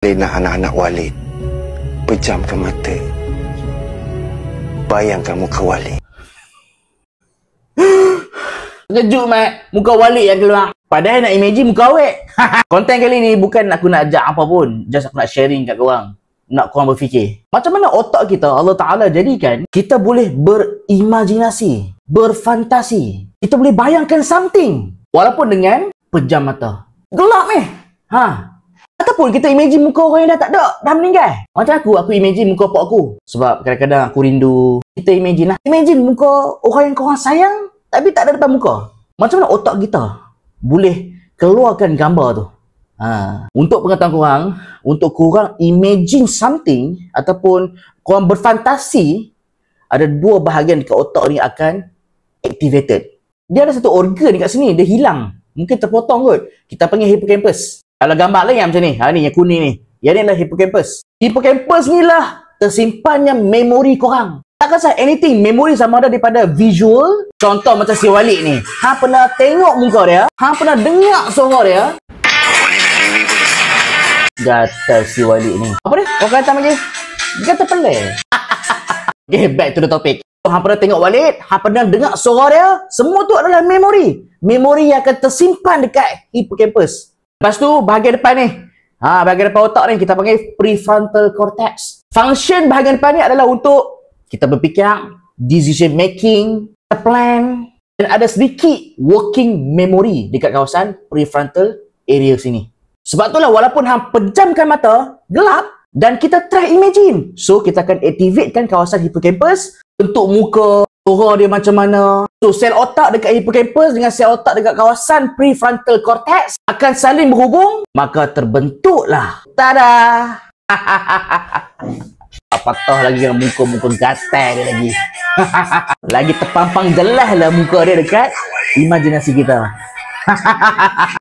Lena anak-anak Walid, pejamkan mata. Bayangkan muka Walid. Kejut, Mat. Muka Walid yang keluar. Padahal nak imagine muka awet. Konten kali ni bukan aku nak ajak apa pun. Just aku nak sharing kat korang. Nak korang berfikir. Macam mana otak kita Allah Ta'ala jadikan kita boleh berimajinasi, berfantasi. Kita boleh bayangkan something. Walaupun dengan pejam mata. Gelap ni. Ataupun kita imagine muka orang yang dah meninggal. Macam aku imagine muka pak aku. Sebab kadang-kadang aku rindu. Kita imagine lah. Imagine muka orang yang korang sayang, tapi tak ada depan muka. Macam mana otak kita boleh keluarkan gambar tu? Untuk pengetahuan korang, untuk korang imagine something, ataupun korang berfantasi, ada dua bahagian dekat otak ni akan activated. Dia ada satu organ dekat sini, dia hilang. Mungkin terpotong kot. Kita panggil hippocampus. Kalau gambar lain yang macam ni, ni yang kuning ni. Yang ni adalah hippocampus. Hippocampus ni lah tersimpannya memori korang. Tak kisah anything, memori sama ada daripada visual. Contoh macam si Walid ni. Pernah tengok muka dia? Pernah dengar suara dia? Gatal si Walid ni. Apa dia? Orang kata macam gatal pelik. Okay, back to the topic. Pernah tengok Walid? Pernah dengar suara dia? Semua tu adalah memori. Memori yang akan tersimpan dekat hippocampus. Lepas tu, bahagian depan ni. Bahagian depan otak ni kita panggil prefrontal cortex. Function bahagian depan ni adalah untuk kita berfikir, decision making, plan, dan ada sedikit working memory dekat kawasan prefrontal area sini. Sebab itulah walaupun pejamkan mata, gelap, dan kita try imagine. So, kita akan activatekan kawasan hippocampus, bentuk muka, suara dia macam mana. So, sel otak dekat hippocampus dengan sel otak dekat kawasan prefrontal cortex akan saling berhubung, maka terbentuklah. Tada! Apatah lagi yang muka-muka gatal dia lagi. Lagi terpampang jelas lah muka dia dekat imajinasi kita.